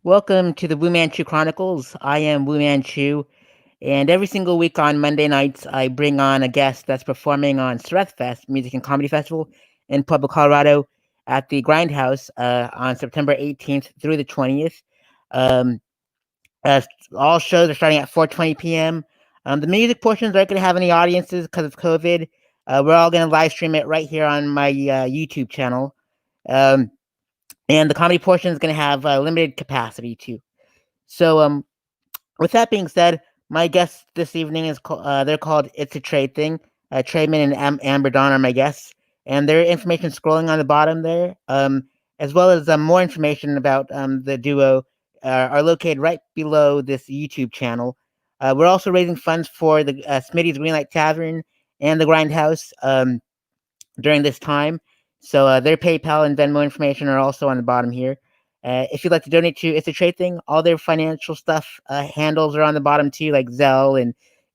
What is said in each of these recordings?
Welcome to the Wu-Man Chu Chronicles. I am Wu-Man Chu, and every single week on Monday nights, I bring on a guest that's performing on Fest Music and Comedy Festival in Pueblo, Colorado, at the Grindhouse on September 18th through the 20th. Um, uh, all shows are starting at 4:20 p.m. The music portions aren't going to have any audiences because of COVID. We're all going to live stream it right here on my YouTube channel. Um, and the comedy portion is going to have limited capacity too. So, with that being said, my guests this evening they're called It's a Trade Thing. Traemon and Amberdawn are my guests, and their information scrolling on the bottom there, as well as more information about the duo, are located right below this YouTube channel. We're also raising funds for the Smitty's Greenlight Tavern and the Grindhouse during this time. So their PayPal and Venmo information are also on the bottom here. If you'd like to donate to It's a Trade Thing, all their financial stuff handles are on the bottom too, like Zelle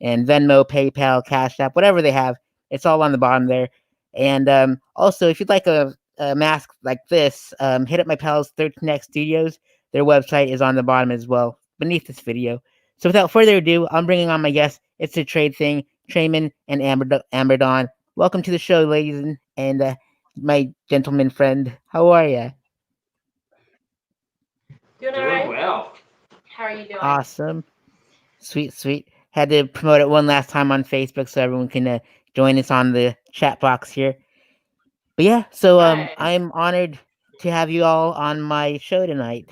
and Venmo, PayPal, Cash App, whatever they have. It's all on the bottom there. And also, if you'd like a mask like this, hit up my pals 13X Studios. Their website is on the bottom as well, beneath this video. So without further ado, I'm bringing on my guests. It's a Trade Thing, Traemon and Amberdawn. Welcome to the show, ladies and my gentleman friend. How are you? Doing all Doing right? well. How are you doing? Awesome. Sweet, sweet. Had to promote it one last time on Facebook so everyone can join us on the chat box here. But yeah, so Right. I'm honored to have you all on my show tonight.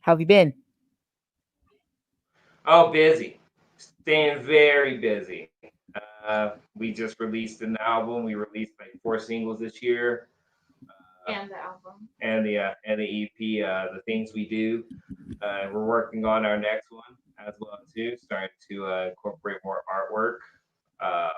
How have you been? Oh, busy. Staying very busy. We just released an album. We released like 4 singles this year, And the album. and the EP, the things we do. We're working on our next one as well too. Starting to incorporate more artwork. Uh,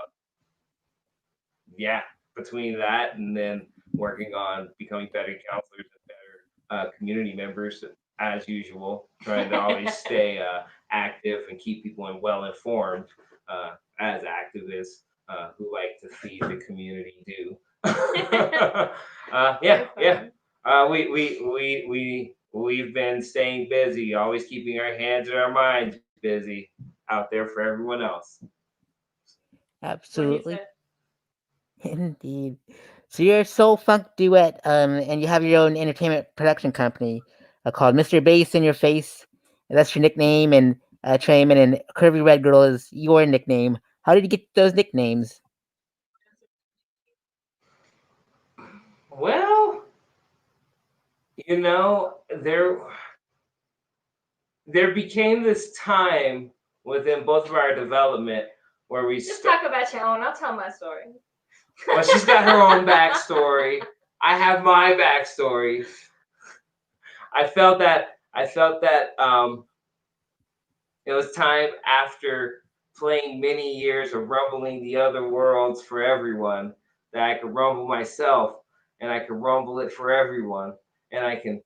yeah, between that and then working on becoming better counselors and better community members as usual, trying to always stay active and keep people well informed as activists who like to feed the community do. Yeah, yeah. We've been staying busy, always keeping our hands and our minds busy out there for everyone else. What he Absolutely. said. Indeed. So you're a soul funk duet, and you have your own entertainment production company called Mr. Bass in Your Face. And that's your nickname, and Traemon and Curvy Red Girl is your nickname. How did you get those nicknames? Well, you know, there became this time within both of our development where Just talk about your own. I'll tell my story. well, she's got her own backstory. I have my backstory. I felt that it was time after playing many years of rumbling the other worlds for everyone that I could rumble myself and I could rumble it for everyone and I can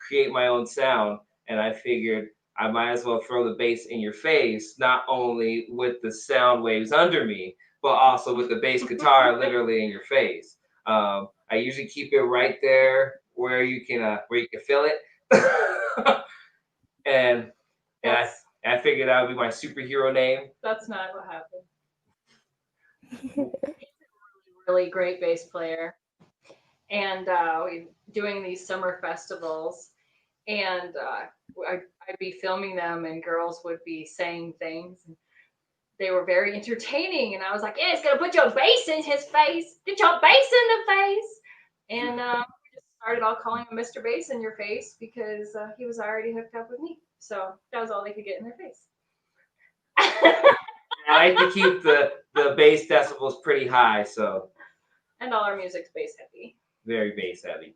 create my own sound. And I figured I might as well throw the bass in your face, not only with the sound waves under me, but also with the bass guitar literally in your face. I usually keep it right there where you can feel it, and and I That's I figured that would be my superhero name. that's not what happened. Really great bass player, and we doing these summer festivals, and I'd be filming them, and girls would be saying things. And they were very entertaining, and I was like, "Yeah, it's gonna put your bass in his face. Get your bass in the face." And we just started all calling him Mr. Bass in your face because he was already hooked up with me. So that was all they could get in their face. I like to keep the bass decibels pretty high, so And all our music's bass heavy. very bass heavy.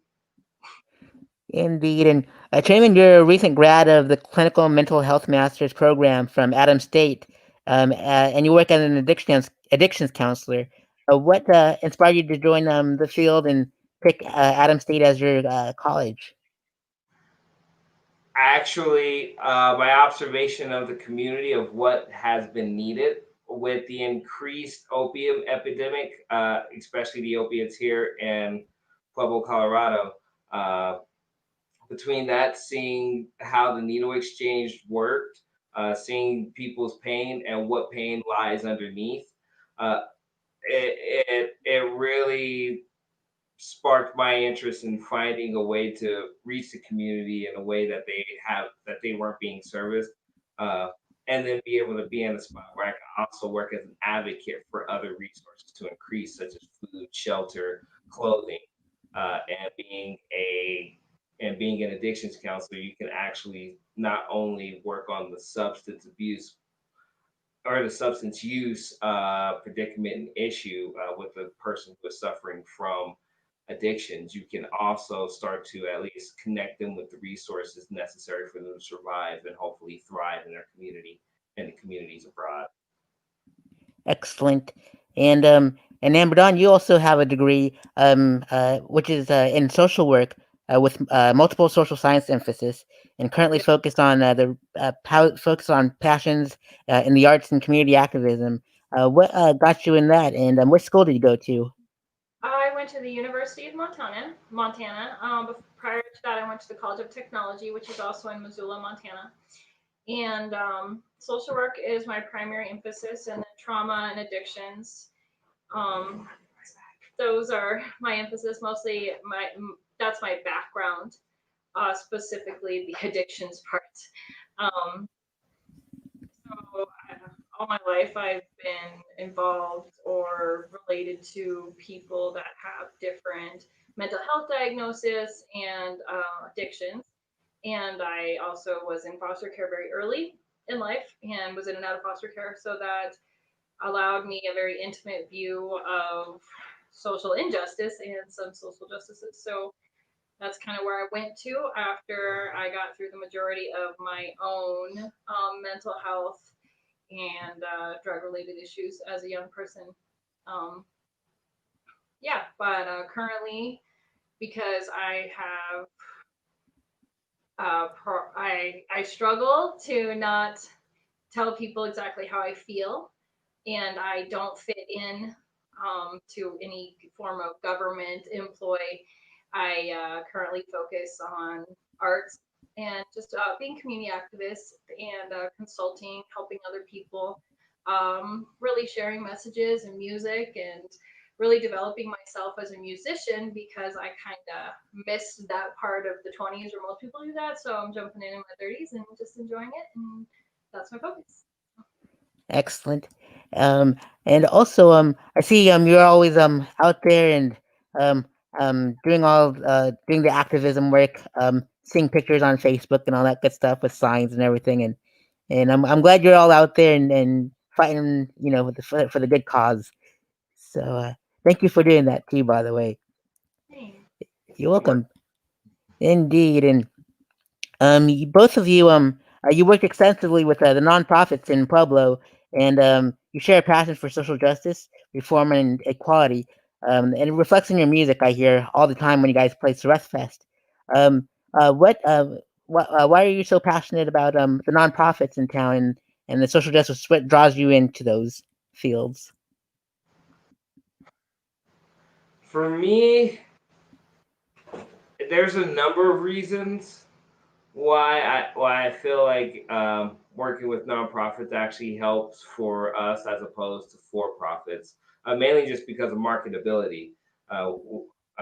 Indeed. And Traemon, you're a recent grad of the Clinical Mental Health Master's Program from Adams State, and you work as an addictions counselor. What inspired you to join the field and pick Adams State as your college? Actually, my observation of the community of what has been needed with the increased opium epidemic, especially the opiates here in Pueblo, Colorado. Uh, between that, seeing how the needle exchange worked, seeing people's pain and what pain lies underneath, uh, it really sparked my interest in finding a way to reach the community in a way that they weren't being serviced, uh, and then be able to be in a spot where I can also work as an advocate for other resources to increase, such as food, shelter, clothing, and being an addictions counselor. You can actually not only work on the substance abuse or the substance use predicament and issue with the person who is suffering from addictions, you can also start to at least connect them with the resources necessary for them to survive and hopefully thrive in their community and the communities abroad. Excellent. And Amberdawn, you also have a degree, which is in social work with multiple social science emphasis, and currently Yeah. focused on focus on passions in the arts and community activism. What got you in that, and what school did you go to? I went to the University of Montana. Prior to that, I went to the College of Technology, which is also in Missoula, Montana. And social work is my primary emphasis, and then trauma and addictions. Um, those are my emphasis mostly. That's my background, specifically the addictions part. Um, so all my life, I've been involved or related to people that have different mental health diagnosis and addictions. And I also was in foster care very early in life and was in and out of foster care. So that allowed me a very intimate view of social injustice and some social justices. So that's kind of where I went to after I got through the majority of my own mental health and drug related issues as a young person. Um, yeah, but currently, because I have I struggle to not tell people exactly how I feel, and I don't fit in to any form of government employ. I currently focus on arts and just being community activist and consulting, helping other people, really sharing messages and music and really developing myself as a musician because I kind of missed that part of the 20s where most people do that. So I'm jumping in my 30s and just enjoying it. And that's my focus. Excellent. Um, and also, I see you're always out there and um doing the activism work, seeing pictures on Facebook and all that good stuff with signs and everything, and I'm glad you're all out there and fighting, with for the good cause. So thank you for doing that too, by the way. Thanks. You're Good work. welcome. Indeed, and both of you, you work extensively with the nonprofits in Pueblo, and you share a passion for social justice, reform, and equality. And it reflects in your music. I hear all the time when you guys play Surrest Fest. Um, why are you so passionate about the nonprofits in town and the social justice? What draws you into those fields? For me, there's a number of reasons why I feel like working with nonprofits actually helps for us as opposed to for profits. Mainly just because of marketability. Uh,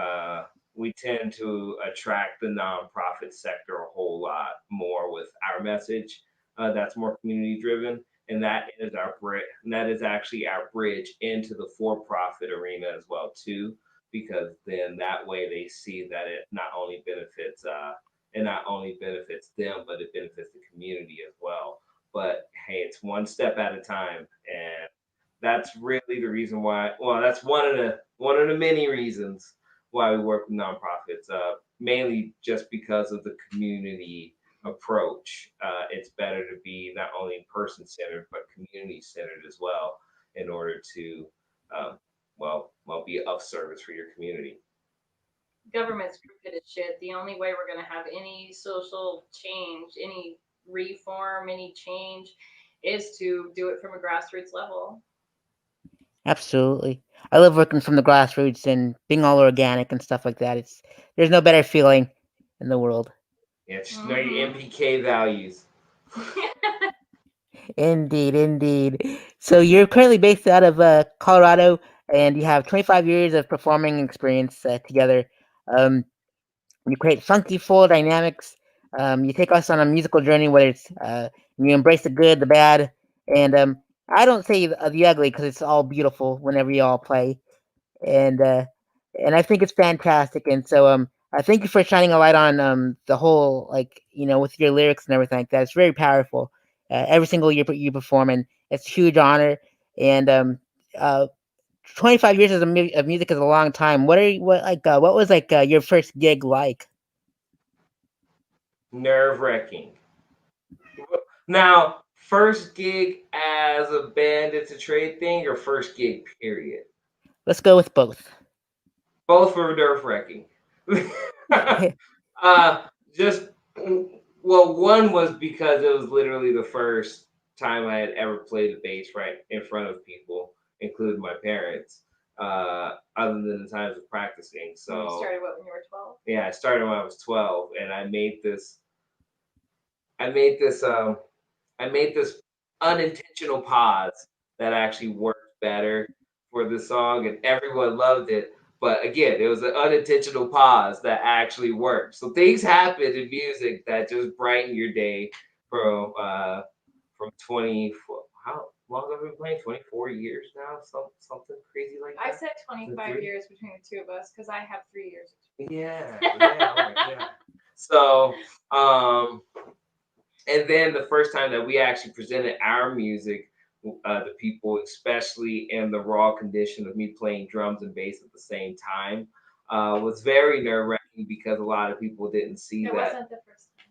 uh, we tend to attract the nonprofit sector a whole lot more with our message. That's more community driven, and that is actually our bridge into the for profit arena as well too. Because then that way they see that it not only benefits them, but it benefits the community as well. But hey, it's one step at a time, and that's really the reason why. Well, that's one of the many reasons why we work with nonprofits. Mainly just because of the community approach. It's better to be not only person centered but community centered as well in order to um, be of service for your community. Government's crooked as shit. The only way we're going to have any social change, any reform, any change is to do it from a grassroots level. Absolutely. I love working from the grassroots and being all organic and stuff like that. There's no better feeling in the world. Yeah, just know your Mm-hmm. MPK values. Indeed, indeed. So you're currently based out of Colorado, and you have 25 years of performing experience together. Um, you create funky, full dynamics. You take us on a musical journey, whether it's you embrace the good, the bad, and I don't say the ugly because it's all beautiful whenever you all play, and uh, and I think it's fantastic. And so I thank you for shining a light on the whole, like, with your lyrics and everything like that. It's very powerful. Every single year you perform, and it's a huge honor. And uh, 25 years of music is a long time. What was like your first gig like? Nerve wracking. Now, first gig as a band, it's a trade thing, or first gig, period? Let's go with both. Both were nerve wracking. uh, just, well, one was because it was literally the first time I had ever played the bass right in front of people, including my parents, other than the times of practicing. And you So, started what, when you were 12? yeah, I started when I was 12, and I made this, I made this unintentional pause that actually worked better for the song, and everyone loved it. But again, it was an unintentional pause that actually worked. So things happen in music that just brighten your day from 24. How long have I been playing? 24 years now, something crazy like I that. said 25 years between the two of us because I have 3 years. Yeah, yeah, oh my god. So, and then the first time that we actually presented our music to people, especially in the raw condition of me playing drums and bass at the same time, was very nerve wracking because a lot of people didn't see It that. wasn't the first time.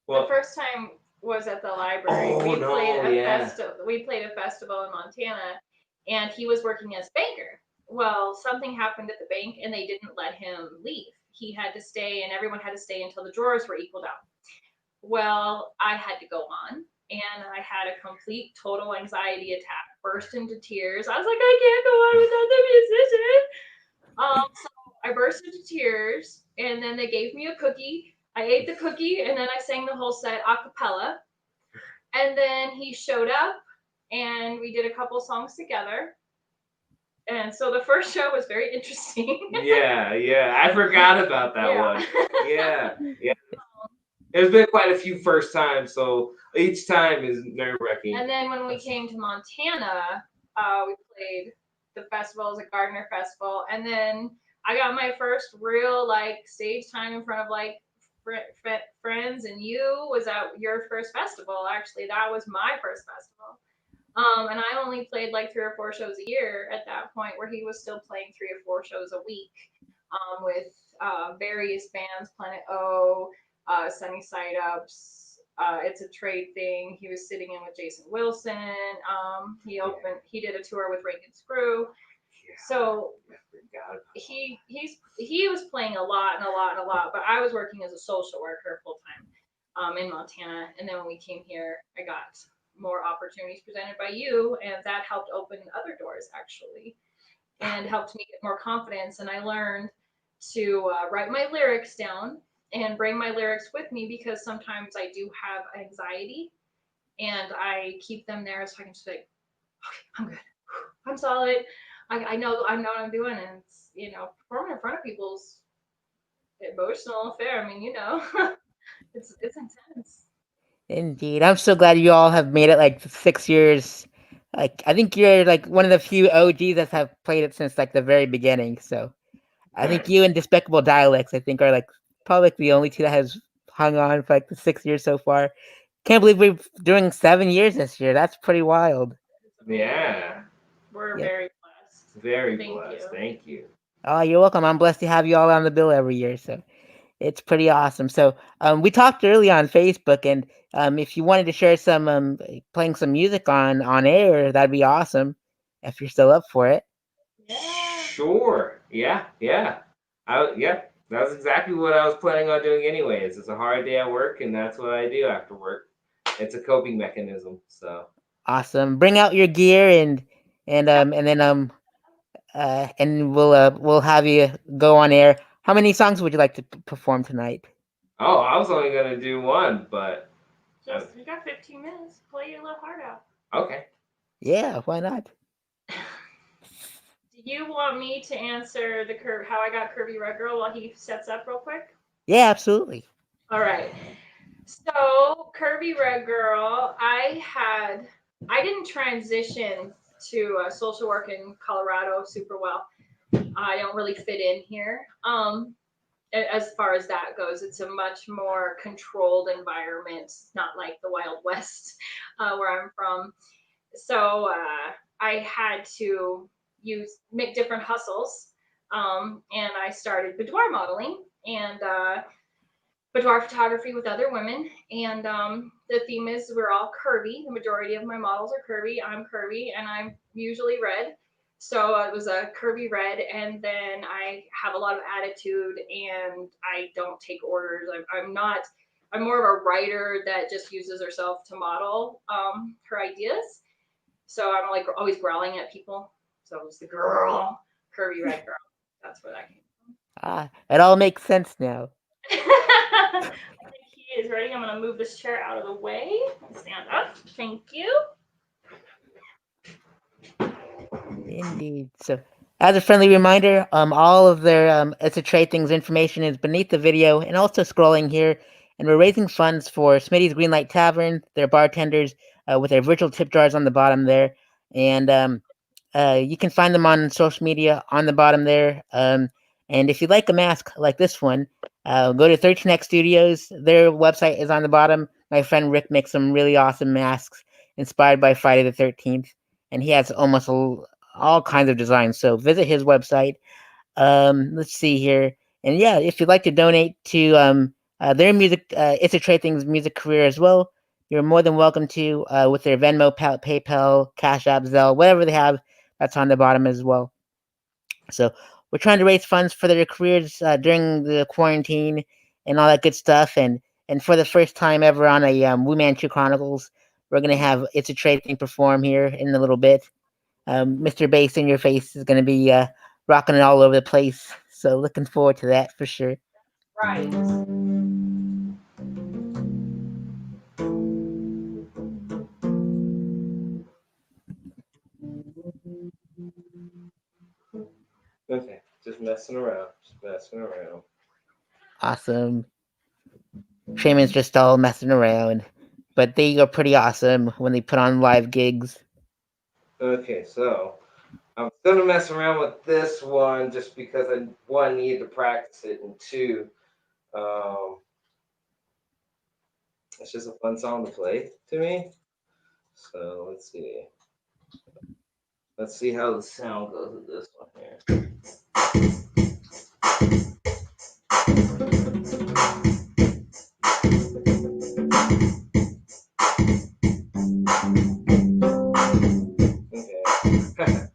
Well, The first time was at the library. oh no, yeah. We played a festival in Montana, and he was working as banker. Well, something happened at the bank, and they didn't let him leave. He had to stay, and everyone had to stay until the drawers were equaled out. Well, I had to go on, and I had a complete total anxiety attack, burst into tears. I was like, I can't go on without the musician. So I burst into tears, and then they gave me a cookie. I ate the cookie, and then I sang the whole set a cappella. And then he showed up, and we did a couple songs together. And so the first show was very interesting. Yeah, yeah. I forgot about that Yeah. one. Yeah, yeah. There's been quite a few first times, so each time is nerve wracking. And then when we came to Montana, we played the festival as a Gardner festival, and then I got my first real like stage time in front of like friends, and you was at your first festival. Actually, that was my first festival. And I only played like 3 or 4 shows a year at that point, where he was still playing 3 or 4 shows a week with various bands, Planet O, Sunny Side Ups. It's a trade thing. He was sitting in with Jason Wilson. He did a tour with Rankin Screw. So he was playing a lot and a lot and a lot, but I was working as a social worker full time in Montana. And then when we came here, I got more opportunities presented by you, and that helped open other doors actually, and helped me get more confidence. And I learned to write my lyrics down and bring my lyrics with me, because sometimes I do have anxiety, and I keep them there so I can just be like, okay, I'm good, I'm solid. I know what I'm doing, and it's, performing in front of people's emotional affair. I mean, it's intense. Indeed, I'm so glad you all have made it like 6 years. Like, I think you're like one of the few OGs that have played it since like the very beginning. So I think you and Despicable Dialects, I think, are like probably like, the only two that has hung on for like the 6 years so far. Can't believe we're doing 7 years this year. That's pretty wild. It's Yeah, amazing. We're Yep. very blessed. very Thank blessed. you. Thank you. Oh, you're welcome. I'm blessed to have you all on the bill every year. So it's pretty awesome. So we talked early on Facebook, and if you wanted to share some playing some music on air, that'd be awesome. If you're still up for it. Yeah. Sure. Yeah, yeah. Yeah. That's exactly what I was planning on doing anyways. It's a hard day at work, and that's what I do after work. It's a coping mechanism. So Awesome. Bring out your gear and then and we'll have you go on air. How many songs would you like to perform tonight? Oh, I was only gonna do one, but Just you got 15 minutes. Play your little heart out. okay. Yeah, why not? Do you want me to answer the how I got CurvyRedGurl while he sets up real quick? Yeah, absolutely. All right. So CurvyRedGurl, I didn't transition to social work in Colorado super well. I don't really fit in here. As far as that goes, it's a much more controlled environment. It's not like the Wild West where I'm from. So I had to make different hustles, and I started boudoir modeling and boudoir photography with other women. And the theme is we're all curvy. The majority of my models are curvy. I'm curvy, and I'm usually red. So it was a curvy red, and then I have a lot of attitude, and I don't take orders. I'm not. I'm more of a writer that just uses herself to model her ideas. So I'm like always growling at people. So it was the girl, curvy red girl. That's where that came Ah, it all makes sense now. from. I think he is ready. I'm going to move this chair out of the way and stand up. Thank you. Indeed. So, as a friendly reminder, all of their It's a Trade Things information is beneath the video and also scrolling here. And we're raising funds for Smitty's Greenlight Tavern, their bartenders, with their virtual tip jars on the bottom there. And you can find them on social media on the bottom there. And if you like a mask like this one, go to 13X Studios. Their website is on the bottom. My friend Rick makes some really awesome masks inspired by Friday the 13th. And he has all kinds of designs. So visit his website. Let's see here. And yeah, if you'd like to donate to their music, It's a Trade Things music career as well, you're more than welcome to with their Venmo, PayPal, Cash App, Zelle, whatever they have. That's on the bottom as well. So we're trying to raise funds for their careers during the quarantine and all that good stuff. And for the first time ever on a Wu-Man Chu Chronicles, we're gonna have It's a Trade Thing perform here in a little bit. Mr. Bass in Your Face is gonna be rocking it all over the place. So looking forward to that for sure. Right. Okay, just messing around. Just messing around. Awesome. Traemon's just all messing around, but they are pretty awesome when they put on live gigs. Okay, so I'm gonna mess around with this one just because I one need to practice it, and two, it's just a fun song to play to me. So let's see. Let's see how the sound goes with this one here. Okay.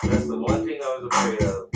That's the one thing I was afraid of.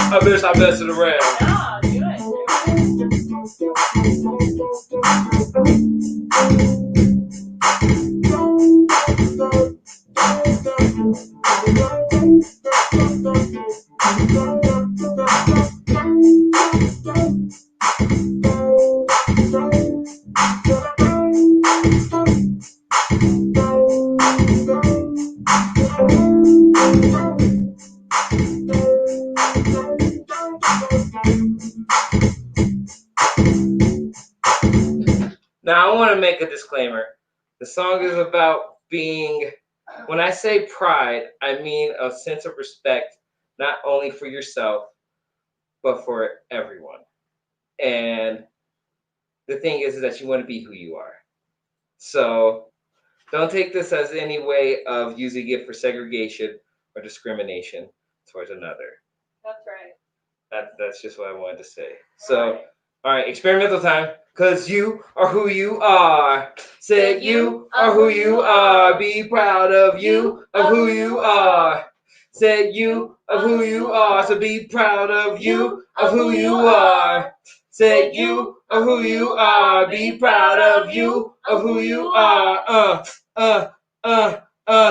I better stop messing around. No, do it. Now, I want to make a disclaimer. The song is about being, when I say pride, I mean a sense of respect, not only for yourself, but for everyone. And the thing is that you want to be who you are. So don't take this as any way of using it for segregation or discrimination towards another. That's right. That's just what I wanted to say. So, all right, experimental time. Cause you are who you are. Say you are who you are. Be proud of you, of who you are. Say you of who you are. So be proud of you, of who you are. Say you of who you are. Be proud of you, of who you are.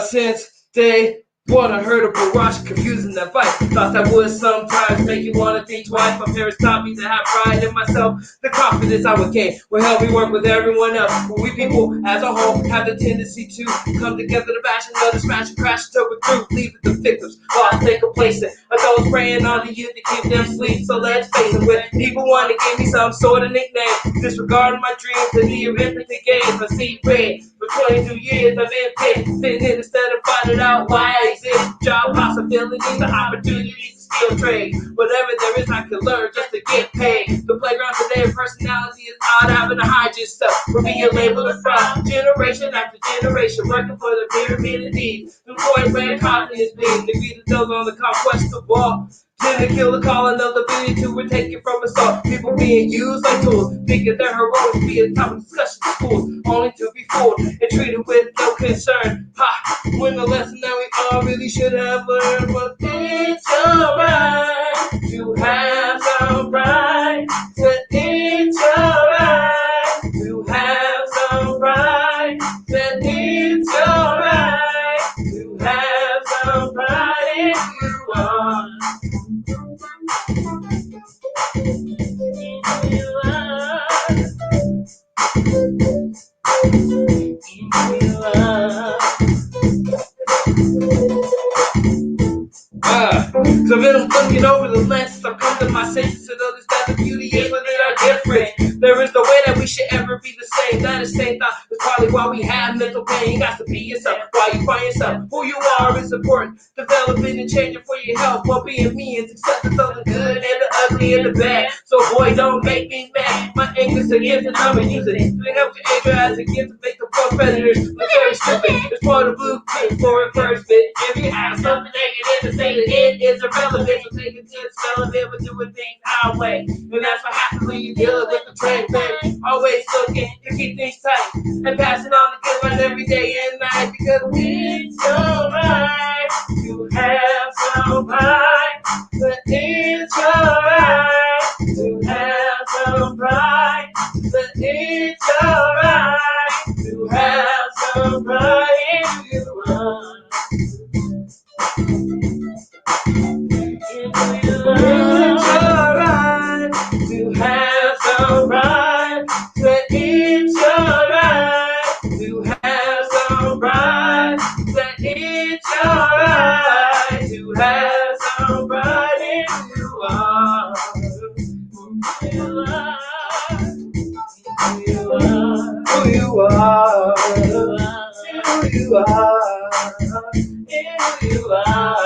Since day What I heard of barrage, confusing that fight. Thought that would sometimes make you wanna think twice. My parents taught me to have pride in myself, the confidence I would gain will help me work with everyone else. But we people as a whole have the tendency to come together to bash another, smash and crash until we're through, leaving the victims lost and complacent. Adults praying on the youth to keep them sleep. So let's face it, when people want to give me some sort of nickname, disregarding my dreams and the arithmetic games. I see red. For 22 years I've been picked, sitting in instead of finding out why I exist. Job possibilities, the opportunities to skill trade. Whatever there is I can learn just to get paid. The playground today, personality is odd, having to hide yourself from being labeled a fraud. Generation after generation, working for the pyramid of needs. The boys wearing confidence beams, the greed of those on the conquest of war. Tend to kill the calling of the ability to retake it from us all. People being used like tools, thinking they're heroic, be a top of discussion in schools, only to be fooled and treated with no concern. Ha! When the lesson that we all really should have learned was it's alright to have some pride. That it's alright to have some pride. That it's alright to have some pride if you are. So then I'm looking over the lenses, I've come to my senses and understand the beauty is within our difference. There is no way that we should ever be the same. That is same thought is probably why we have mental pain. You got to be yourself, why you find yourself. Who you are is important. Developing and changing for your health. While being me is accepting of the good and the ugly and the bad. So boy, don't make me mad. My anger's a gift and I'ma use it. Bring up your anger as a gift to make the poor predators look very stupid. It's part of the blueprint for a first bit. If you have something negative to say that it is irrelevant, so take it to the spell of it, but doing things our way. And that's what happens when you deal with the trend thing. Always looking to keep things tight and passing on the good one every day and night. Because it's alright to have some pride. But it's alright to have some pride. But it's alright to have some pride if you want. It's alright to have some pride. But it's alright to have some pride. But it's alright to have some pride if you are. Who you are. Who you are. Who you are. Who you are.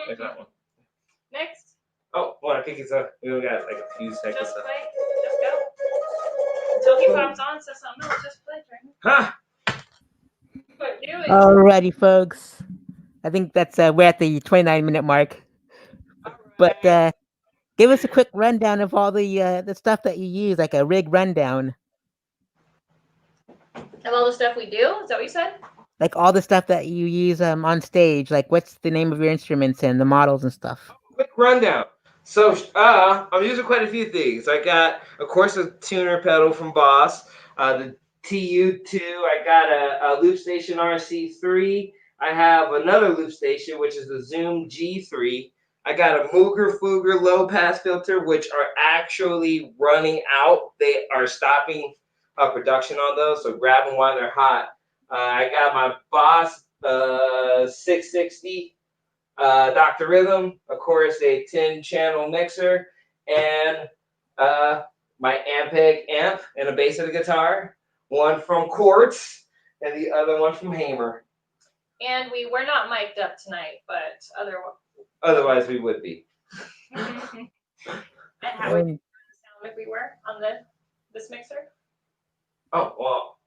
Like that one. Next. Oh, well, I think it's a. We only got like a few seconds. Just play. Just go. Until he pops on and says something else, just play, Traemon. Huh? But do it. Alrighty, folks. I think that's we're at the 29-minute mark. But give us a quick rundown of all the stuff that you use, like a rig rundown. Of all the stuff we do? Is that what you said? Like all the stuff that you use on stage. Like what's the name of your instruments and the models and stuff? Quick rundown. So I'm using quite a few things. I got, of course, a tuner pedal from Boss, the TU2. I got a Loop Station RC3. I have another loop station, which is the Zoom G3. I got a Mooger Fooger low pass filter, which are actually running out. They are stopping production on those, so grab them while they're hot. I got my Boss 660 Dr. Rhythm, of course, a 10-channel mixer, and my Ampeg amp and a bass of the guitar, one from Quartz and the other one from Hamer. And we were not mic'd up tonight, but Otherwise, we would be. And how would you sound if we were on this mixer? Oh, well.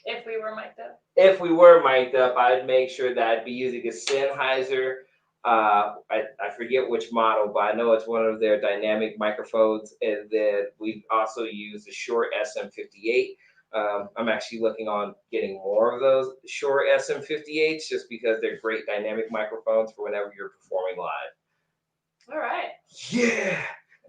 If we were mic'd up? If we were mic'd up, I'd make sure that I'd be using a Sennheiser. I forget which model, but I know it's one of their dynamic microphones. And then we also use the Shure SM58. I'm actually looking on getting more of those Shure SM58s just because they're great dynamic microphones for whenever you're performing live. All right. Yeah.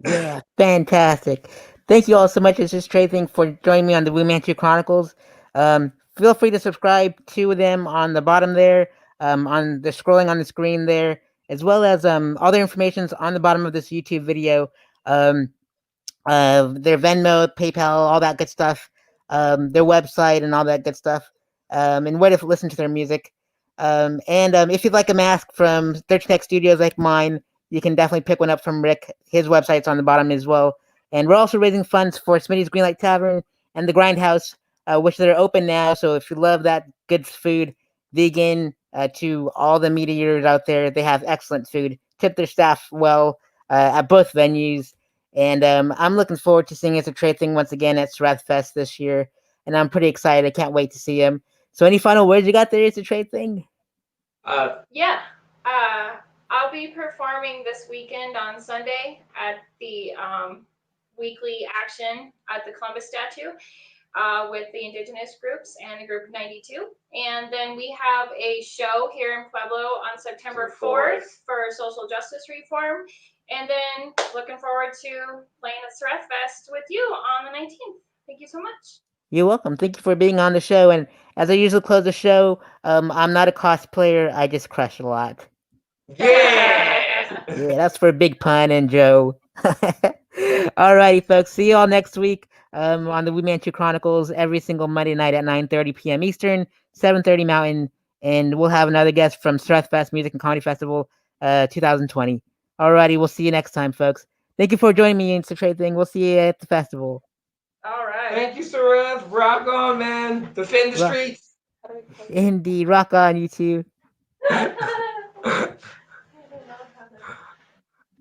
Yeah, fantastic. Thank you all so much. It's just Traemon for joining me on the Wu-Man Chu Chronicles. Feel free to subscribe to them on the bottom there, on the scrolling on the screen there, as well as all their information's on the bottom of this YouTube video. Um, their Venmo, PayPal, all that good stuff, their website and all that good stuff, and where to listen to their music. And if you'd like a mask from 13 Tech Studios like mine, you can definitely pick one up from Rick. His website's on the bottom as well. And we're also raising funds for Smitty's Greenlight Tavern and the Grindhouse, which are open now. So if you love that good food, vegan, to all the meat eaters out there, they have excellent food. Tip their staff well at both venues. And I'm looking forward to seeing It's a Trade Thing once again at Fest this year. And I'm pretty excited. I can't wait to see him. So any final words you got there, It's a Trade Thing? Yeah. I'll be performing this weekend on Sunday at the weekly action at the Columbus statue with the indigenous groups and Group 92. And then we have a show here in Pueblo on September 4th for social justice reform. And then looking forward to playing at Fest with you on the 19th. Thank you so much. You're welcome. Thank you for being on the show. And as I usually close the show, I'm not a cosplayer. I just crush a lot. Yeah. Yeah, that's for Big Pun and Joe. Alrighty, folks. See you all next week on the Wu-Man Chu Chronicles every single Monday night at 9:30 p.m. Eastern, 7:30 Mountain. And we'll have another guest from Fest Music and Comedy Festival 2020. Alrighty, we'll see you next time, folks. Thank you for joining me in the trade thing. We'll see you at the festival. All right. Thank you, Sarath. Rock on, man. Defend the streets. Indeed. Rock on, you two.